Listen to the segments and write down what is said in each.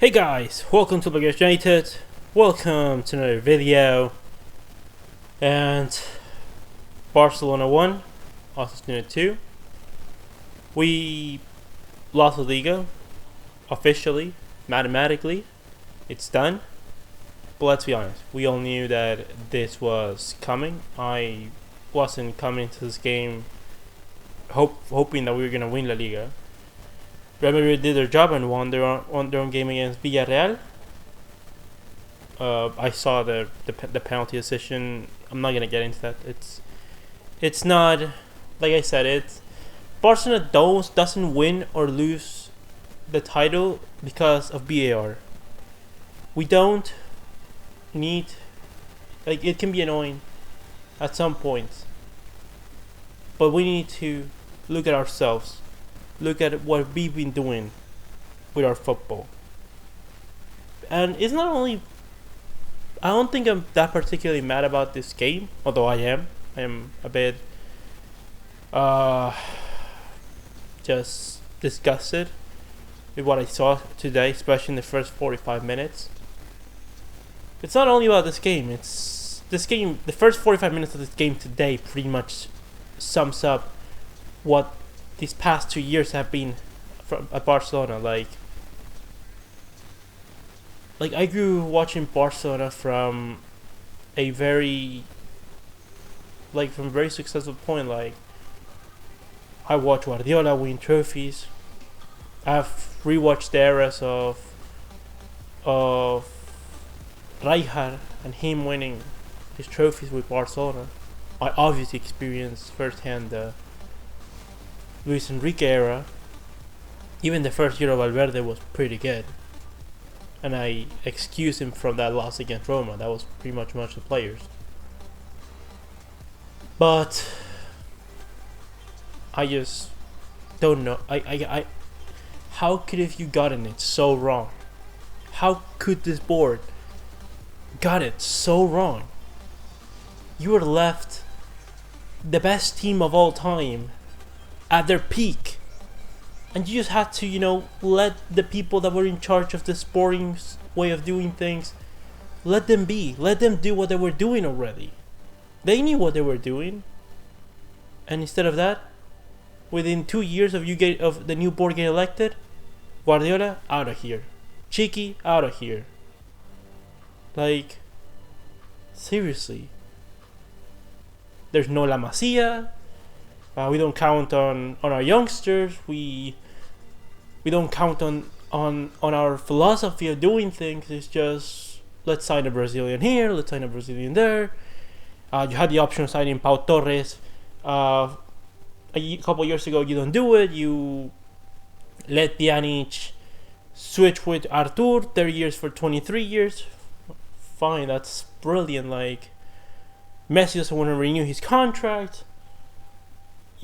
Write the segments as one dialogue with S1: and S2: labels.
S1: Hey guys, welcome to Liga United. Welcome to another video. And Barcelona 1, Osasuna 2. We lost the Liga officially, mathematically. It's done. But let's be honest, we all knew that this was coming. I wasn't coming to this game hoping that we were gonna win La Liga. Real Madrid did their job and won their own game against Villarreal. I saw the penalty decision. I'm not gonna get into that. It's not, like I said. It's Barcelona doesn't win or lose the title because of VAR. We don't need, like, it can be annoying at some points, but we need to look at ourselves. Look at what we've been doing with our football. And it's not only, I don't think I'm that particularly mad about this game, although I am a bit just disgusted with what I saw today, especially in the first 45 minutes. It's not only about this game, the first 45 minutes of this game today pretty much sums up what these past 2 years have been at Barcelona. Like I grew watching Barcelona from a very successful point. Like, I watched Guardiola win trophies. I've rewatched the eras of Rijkaard and him winning these trophies with Barcelona. I obviously experienced firsthand the Luis Enrique era. Even the first year of Valverde was pretty good, and I excuse him from that loss against Roma. That was pretty much the players. But I just don't know. I how could have you gotten it so wrong? How could this board got it so wrong? You were left the best team of all time at their peak, and you just had to, let the people that were in charge of this boring way of doing things, let them do what they were doing already. They knew what they were doing, and instead of that, within 2 years of the new board getting elected, Guardiola out of here, Chiqui out of here. Like, seriously, there's no La Masia. We don't count on our youngsters. We don't count on our philosophy of doing things. It's just, let's sign a Brazilian here, let's sign a Brazilian there. You had the option of signing Pau Torres a couple years ago. You don't do it. You let Pjanic switch with Artur, 30 years for 23 years. Fine, that's brilliant. Like, Messi doesn't want to renew his contract.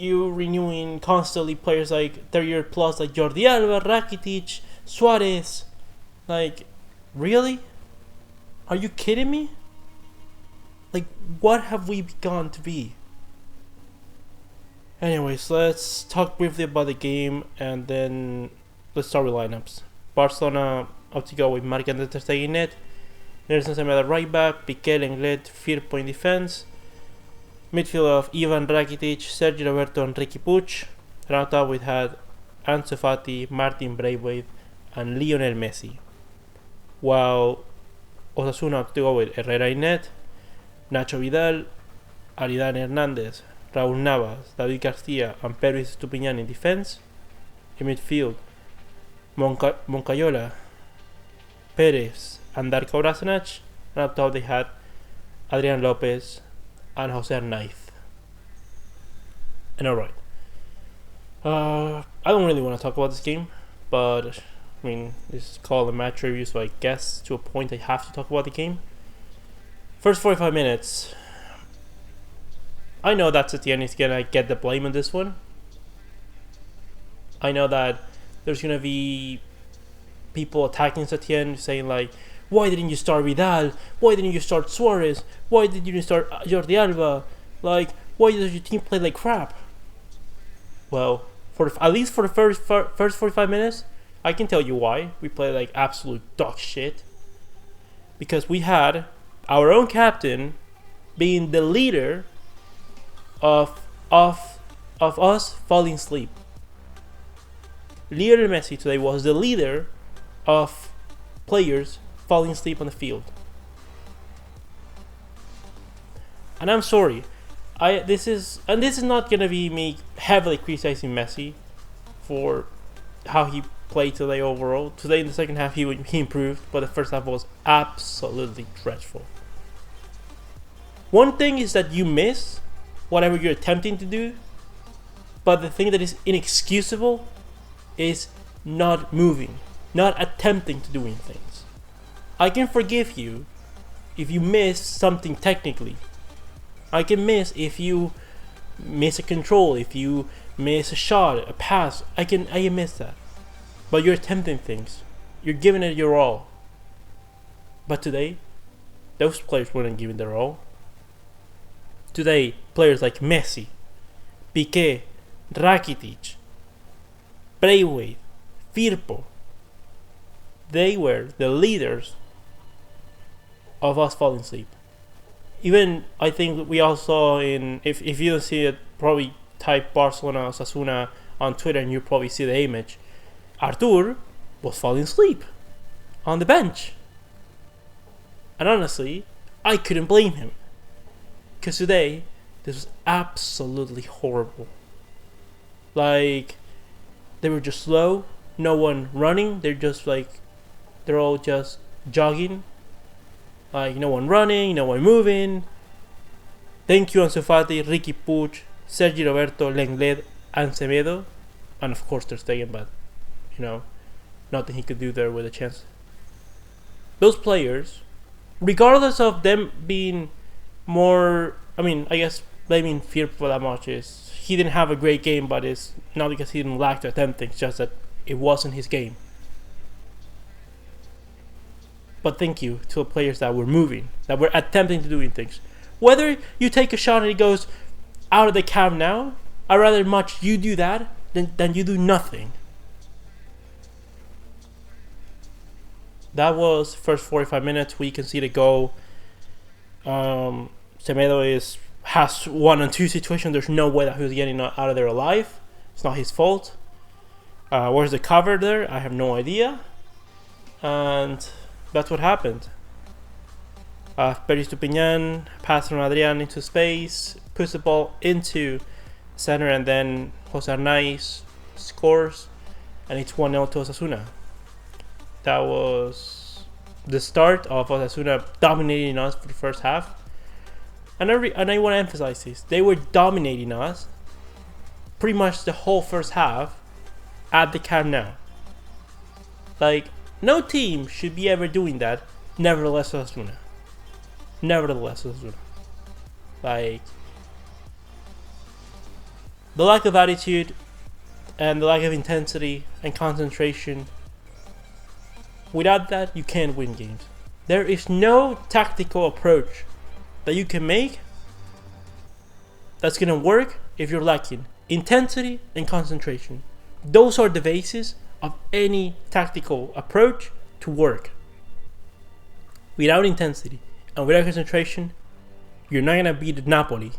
S1: You renewing constantly players like 30-year plus like Jordi Alba, Rakitic, Suarez. Like, really? Are you kidding me? Like, what have we begun to be? Anyways, let's talk briefly about the game, and then let's start with lineups. Barcelona up to go with Marc Andre ter Stegen net, Nelson Semedo at right back, Piqué, Lenglet, Firpo in defense. Midfield of Ivan Rakitic, Sergio Roberto, and Riqui Puig. Round up we had Ansu Fati, Martin Braithwaite, and Lionel Messi. While Osasuna up to go with Herrera in net, Nacho Vidal, Aridane Hernandez, Raúl Navas, David Garcia, and Pervis Estupiñán in defense. In midfield, Moncayola, Perez, and Darko Brasanac. And up top they had Adrian Lopez and Jose Arnaiz. And alright, I don't really want to talk about this game, but I mean, this is called a match review, so I guess to a point I have to talk about the game. First 45 minutes, I know that Setien is gonna get the blame on this one. I know that there's gonna be people attacking Setien, saying like, why didn't you start Vidal? Why didn't you start Suarez? Why did you start Jordi Alba? Like, why does your team play like crap? Well, at least for the first 45 minutes, I can tell you why. We played like absolute dog shit. Because we had our own captain being the leader of us falling asleep. Lionel Messi today was the leader of players falling asleep on the field. And I'm sorry. This is not gonna be me heavily criticizing Messi for how he played today overall. Today in the second half he improved, but the first half was absolutely dreadful. One thing is that you miss whatever you're attempting to do, but the thing that is inexcusable is not moving, not attempting to doing things. I can forgive you if you miss something technically. I can miss if you miss a control, if you miss a shot, a pass. I can miss that. But you're attempting things. You're giving it your all. But today, those players weren't giving their all. Today, players like Messi, Piqué, Rakitic, Braithwaite, Firpo, they were the leaders of us falling asleep. Even I think we all saw if you don't see it, probably type Barcelona Osasuna on Twitter and you probably see the image. Artur was falling asleep on the bench. And honestly, I couldn't blame him. Because today, this was absolutely horrible. Like, they were just slow, no one running, they're all just jogging. Like, no one running, no one moving. Thank you, Ansu Fati, Ricky Puig, Sergi Roberto, Lenglet, and Semedo. And of course, Ter Stegen, but, nothing he could do there with a chance. Those players, regardless of them being more... I guess blaming Firpo for that much is... He didn't have a great game, but it's not because he didn't like to attempt things, just that it wasn't his game. But thank you to the players that were moving, that were attempting to doing things. Whether you take a shot and it goes out of the Camp Nou, I'd rather much you do that than you do nothing. That was first 45 minutes. We can see the goal. Semedo has 1-on-2 situation. There's no way that he was getting out of there alive. It's not his fault. Where's the cover there? I have no idea. And that's what happened. Peris Tupinian passed from Adrian into space, puts the ball into center, and then Jose Arnaiz scores, and it's 1-0 to Osasuna. That was the start of Osasuna dominating us for the first half. And I want to emphasize this. They were dominating us pretty much the whole first half at the Camp Nou. Like, no team should be ever doing that. Nevertheless, Osasuna. Like, the lack of attitude and the lack of intensity and concentration. Without that, you can't win games. There is no tactical approach that you can make that's going to work if you're lacking intensity and concentration. Those are the basis of any tactical approach to work. Without intensity and without concentration, you're not going to beat Napoli.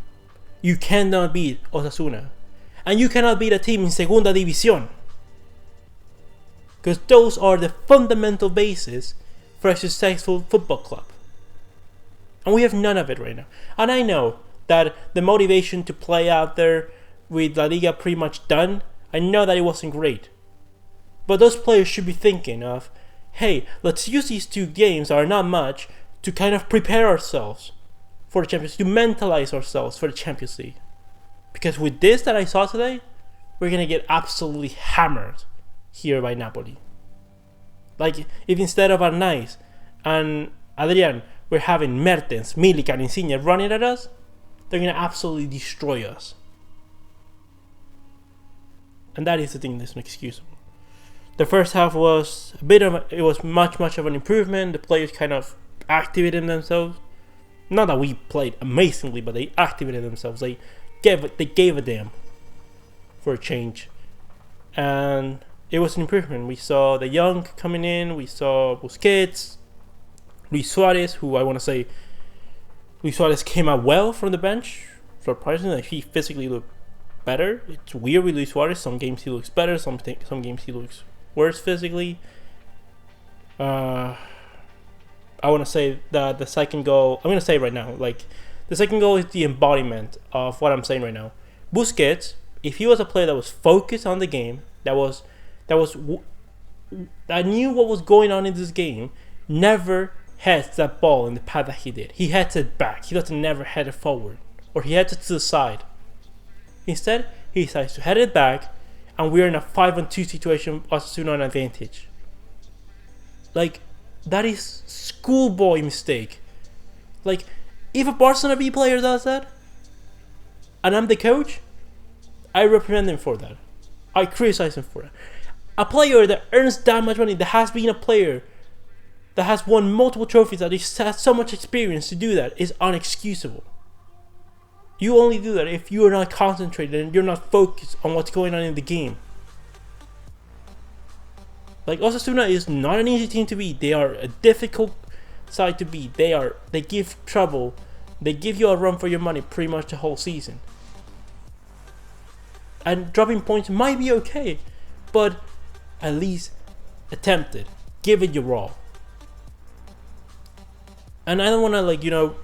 S1: You cannot beat Osasuna. And you cannot beat a team in Segunda División. Because those are the fundamental basis for a successful football club. And we have none of it right now. And I know that the motivation to play out there with La Liga pretty much done, I know that it wasn't great. But those players should be thinking of, hey, let's use these 2 games, are not much, to kind of prepare ourselves for the Champions League, to mentalize ourselves for the Champions League. Because with this that I saw today, we're going to get absolutely hammered here by Napoli. Like, if instead of Arnaiz and Adrian, we're having Mertens, Milik, and Insigne running at us, they're going to absolutely destroy us. And that is the thing that's inexcusable. The first half was much of an improvement. The players kind of activated themselves. Not that we played amazingly, but they activated themselves. They gave a damn for a change. And it was an improvement. We saw the young coming in. We saw Busquets, Luis Suarez, who I want to say, Luis Suarez came out well from the bench. Surprisingly, like, he physically looked better. It's weird with Luis Suarez. Some games he looks better. Some games he looks worse physically. I want to say that the second goal, I'm going to say right now, like, the second goal is the embodiment of what I'm saying right now. Busquets, if he was a player that was focused on the game, that knew what was going on in this game, never heads that ball in the path that he did. He heads it back. He doesn't never head it forward, or he heads it to the side. Instead, he decides to head it back, and we're in a 5-on-2 situation. Osasuna an advantage. Like, that is schoolboy mistake. Like, if a Barcelona B player does that, and I'm the coach, I reprimand him for that. I criticize him for it. A player that earns that much money, that has been a player, that has won multiple trophies, that has so much experience to do that, is unexcusable. You only do that if you are not concentrated and you're not focused on what's going on in the game. Like, Osasuna is not an easy team to beat. They are a difficult side to beat. They give trouble. They give you a run for your money pretty much the whole season. And dropping points might be okay, but at least attempt it. Give it your all. And I don't want to,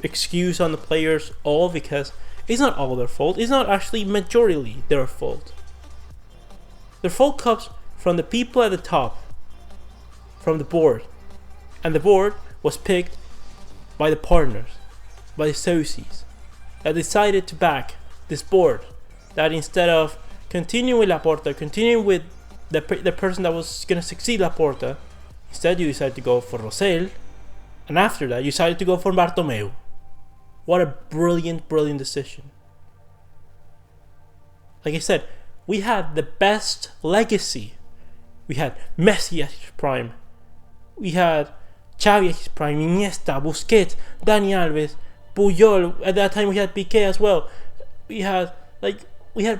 S1: excuse on the players all, because it's not all their fault. It's not actually majorly their fault. Their fault comes from the people at the top, from the board. And the board was picked by the partners, by the associates, that decided to back this board. That instead of continuing with Laporta, continuing with the person that was going to succeed Laporta, instead you decided to go for Rosell, and after that you decided to go for Bartomeu. What a brilliant decision. Like I said, we had the best legacy. We had Messi at his prime. We had Xavi at his prime, Iniesta, Busquets, Dani Alves, Puyol. At that time we had Piqué as well. We had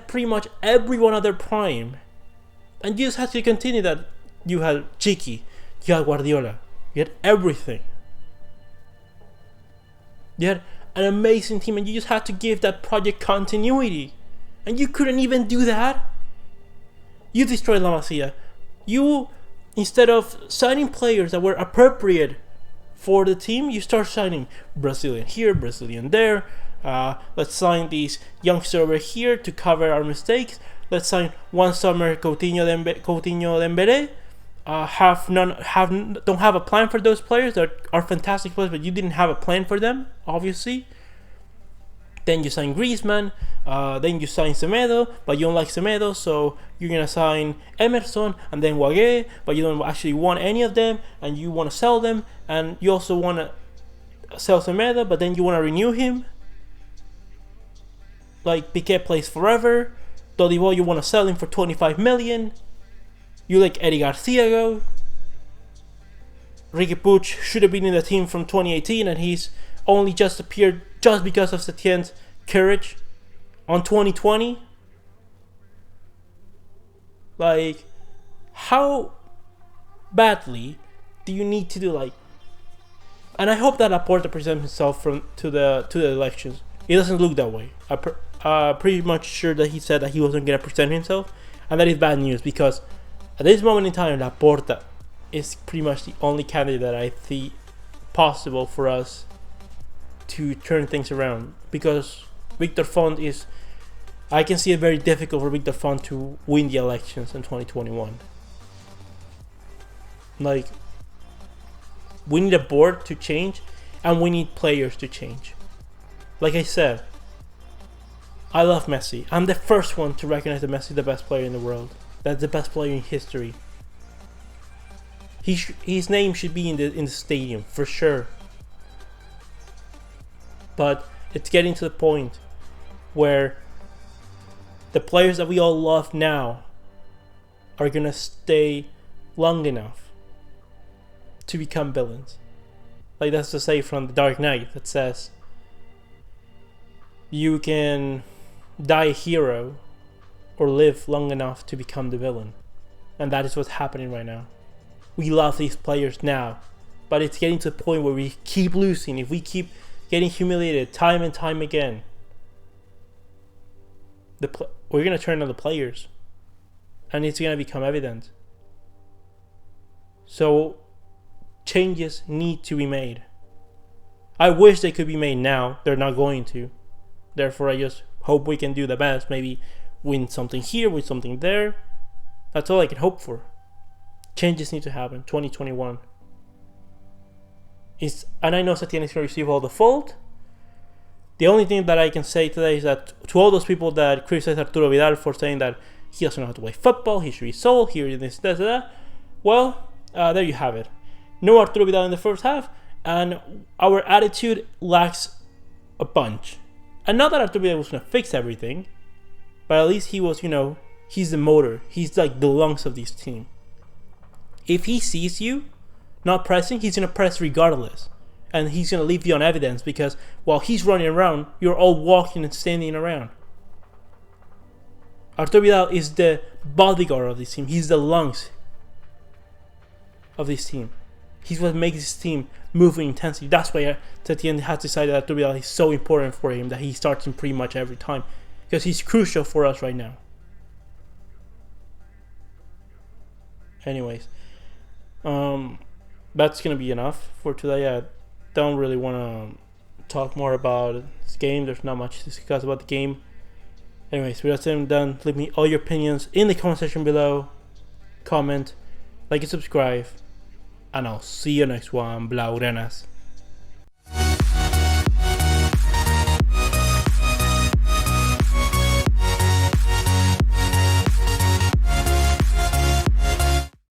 S1: pretty much everyone at their prime. And you just had to continue that. You had Chiqui, you had Guardiola, you had everything. You had an amazing team, and you just had to give that project continuity. And you couldn't even do that. You destroyed La Masia. You, instead of signing players that were appropriate for the team, you start signing Brazilian here, Brazilian there. Let's sign these youngsters over here to cover our mistakes. Let's sign one summer Coutinho Dembele. Don't have a plan for those players that are fantastic players, but you didn't have a plan for them, obviously. Then you sign Griezmann, then you sign Semedo, but you don't like Semedo, so you're gonna sign Emerson and then Wagué, but you don't actually want any of them, and you want to sell them, and you also want to sell Semedo, but then you want to renew him. Like, Piqué plays forever. Dodibo, you want to sell him for 25 million. You let Eddie Garcia go. Ricky Puig should have been in the team from 2018, and he's only just appeared just because of Setien's courage on 2020. Like, how badly do you need to do, like? And I hope that Laporta presents himself to the elections. It doesn't look that way. I'm pretty much sure that he said that he wasn't gonna present himself, and that is bad news, because at this moment in time, Laporta is pretty much the only candidate that I see possible for us to turn things around. Because Victor Font I can see it very difficult for Victor Font to win the elections in 2021. Like, we need a board to change, and we need players to change. Like I said, I love Messi. I'm the first one to recognize that Messi is the best player in the world. That's the best player in history. His name should be in the stadium for sure. But it's getting to the point where the players that we all love now are gonna stay long enough to become villains. Like, that's to say from The Dark Knight, that says you can die a hero or live long enough to become the villain. And that is what's happening right now. We love these players now, but it's getting to the point where we keep losing. If we keep getting humiliated time and time again, we're going to turn on the players. And it's going to become evident. So, changes need to be made. I wish they could be made now. They're not going to. Therefore, I just hope we can do the best. Maybe win something here, win something there. That's all I can hope for. Changes need to happen. 2021. And I know Setien is going to receive all the fault. The only thing that I can say today is that to all those people that criticize Arturo Vidal for saying that he doesn't know how to play football, he should be sold, here, this, that. Well, there you have it. No Arturo Vidal in the first half, and our attitude lacks a bunch. And not that Arturo Vidal was going to fix everything, but at least he was, he's the motor. He's like the lungs of this team. If he sees you not pressing, he's going to press regardless. And he's going to leave you on evidence because while he's running around, you're all walking and standing around. Arturo Vidal is the bodyguard of this team. He's the lungs of this team. He's what makes this team move with intensity. That's why Setien has decided that Arturo Vidal is so important for him that he starts him pretty much every time. Because he's crucial for us right now. Anyways. That's going to be enough for today. I don't really want to talk more about this game. There's not much to discuss about the game. Anyways, with that done, leave me all your opinions in the comment section below. Comment, like and subscribe. And I'll see you next one, Blaugranas.